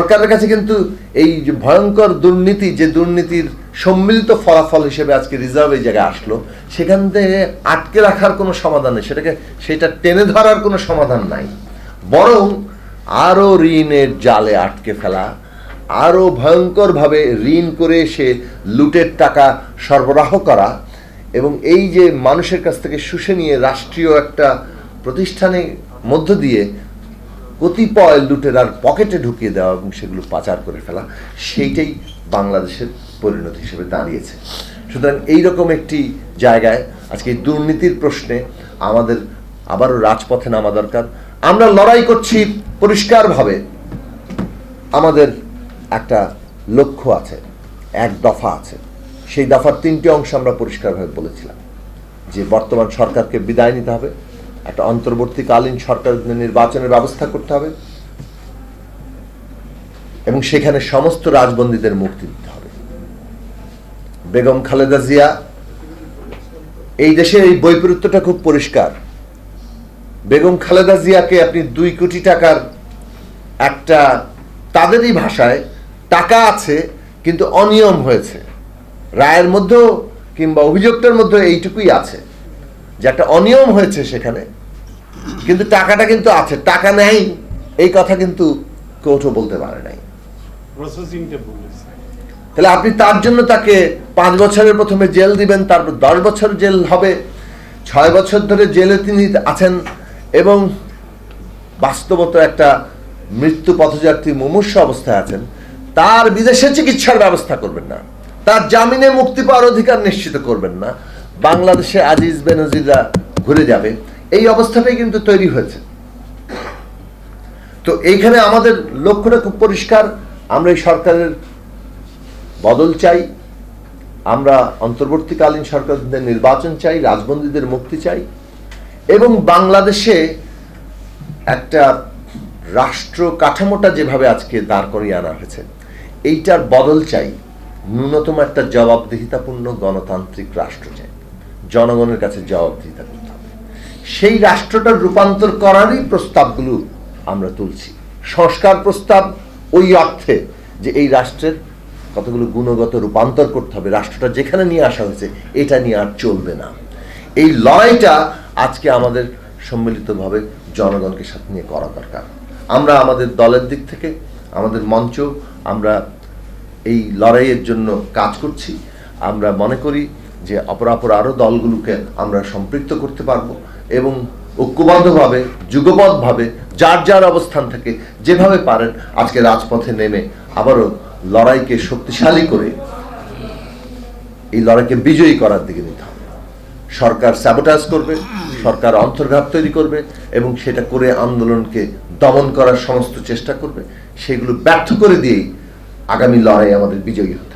সরকারের কাছে কিন্তু এই যে ভয়ঙ্কর দুর্নীতি, যে দুর্নীতির সম্মিলিত ফলাফল হিসেবে আজকে রিজার্ভ এই জায়গায় আসলো, সেখান থেকে আটকে রাখার কোনো সমাধান নেই, সেটা টেনে ধরার কোনো সমাধান নাই, বরং আরও ঋণের জালে আটকে ফেলা, আরও ভয়ঙ্করভাবে ঋণ করে এসে লুটের টাকা সরবরাহ করা, এবং এই যে মানুষের কাছ থেকে শুষে নিয়ে রাষ্ট্রীয় একটা প্রতিষ্ঠানের মধ্য দিয়ে কতিপয় লুটেরার পকেটে ঢুকিয়ে দেওয়া এবং সেগুলো পাচার করে ফেলা, সেইটাই বাংলাদেশের পরিণতি হিসেবে দাঁড়িয়েছে। সুতরাং এইরকম একটি জায়গায় আজকে এই দুর্নীতির প্রশ্নে আমাদের আবারও রাজপথে নামা দরকার। আমরা লড়াই করছি পরিষ্কারভাবে, আমাদের একটা লক্ষ্য আছে, এক দফা আছে, সেই দফার 3টি অংশ আমরা পরিষ্কারভাবে বলেছিলাম যে বর্তমান সরকারকে বিদায় নিতে হবে, একটা অন্তর্বর্তীকালীন সরকার নির্বাচনের ব্যবস্থা করতে হবে, এবং সেখানে সমস্ত রাজবন্দীদের মুক্তি দিতে হবে। বেগম খালেদা জিয়া, এই দেশের এই বৈপরীত্যটা খুব পরিষ্কার। বেগম খালেদা জিয়াকে আপনি 2 কোটি টাকার একটা, তাদেরই ভাষায় টাকা আছে কিন্তু অনিয়ম হয়েছে, রায়ের মধ্যেও কিংবা অভিযোগটার মধ্যে এইটুকুই আছে যে একটা অনিয়ম হয়েছে সেখানে, কিন্তু টাকাটা কিন্তু আছে, টাকা নেই এই কথা কিন্তু কোর্টও বলতে পারে নাই। তাহলে আপনি তার জন্য তাকে 5 বছরের প্রথমে জেল দিবেন, তারপর 10 বছর জেল হবে, 6 বছর ধরে জেলে তিনি আছেন, এবং বাস্তবত একটা মৃত্যু পথযাত্রী মুমূর্ষ অবস্থায় আছেন, তার বিদেশে চিকিৎসার ব্যবস্থা করবেন না, তার জামিনে মুক্তি পাওয়ার অধিকার নিশ্চিত করবেন না, বাংলাদেশে আজিজ বেনজিররা ঘুরে যাবে, এই অবস্থাটাই কিন্তু তৈরি হয়েছে। তো এইখানে আমাদের লক্ষ্যটা খুব পরিষ্কার, আমরা এই সরকারের বদল চাই, আমরা অন্তর্বর্তীকালীন সরকারদের নির্বাচন চাই, রাজবন্দীদের মুক্তি চাই, এবং বাংলাদেশে একটা রাষ্ট্র কাঠামোটা যেভাবে আজকে দাঁড় করিয়ে আনা হয়েছে এইটার বদল চাই, ন্যূনতম একটা জবাবদিহিতাপূর্ণ গণতান্ত্রিক রাষ্ট্র চাই, জনগণের কাছে জবাবদিহিতা করতে হবে। সেই রাষ্ট্রটার রূপান্তর করারই প্রস্তাবগুলো আমরা তুলছি, সংস্কার প্রস্তাব ওই অর্থে যে এই রাষ্ট্রের কতগুলো গুণগত রূপান্তর করতে হবে, রাষ্ট্রটা যেখানে নিয়ে আসা হয়েছে এটা নিয়ে আর চলবে না। এই লড়াইটা আজকে আমাদের সম্মিলিতভাবে জনগণকে সাথে নিয়ে করা দরকার। আমরা আমাদের দলের দিক থেকে, আমাদের মঞ্চ, আমরা এই লড়াইয়ের জন্য কাজ করছি। আমরা মনে করি যে অপরাপর আরও দলগুলোকে আমরা সম্পৃক্ত করতে পারবো, এবং ঐক্যবদ্ধভাবে, যুগবদ্ধভাবে যার যার অবস্থান থেকে যেভাবে পারেন আজকে রাজপথে নেমে আবারও লড়াইকে শক্তিশালী করে এই লড়াইকে বিজয়ী করার দিকে নিতে হবে। সরকার স্যাবোটাজ করবে, সরকার অন্তর্ঘাত তৈরি করবে, এবং সেটা করে আন্দোলনকে দমন করার সমস্ত চেষ্টা করবে, সেগুলো ব্যর্থ করে দিয়েই আগামী লড়াই আমাদের বিজয়ী হতে হবে।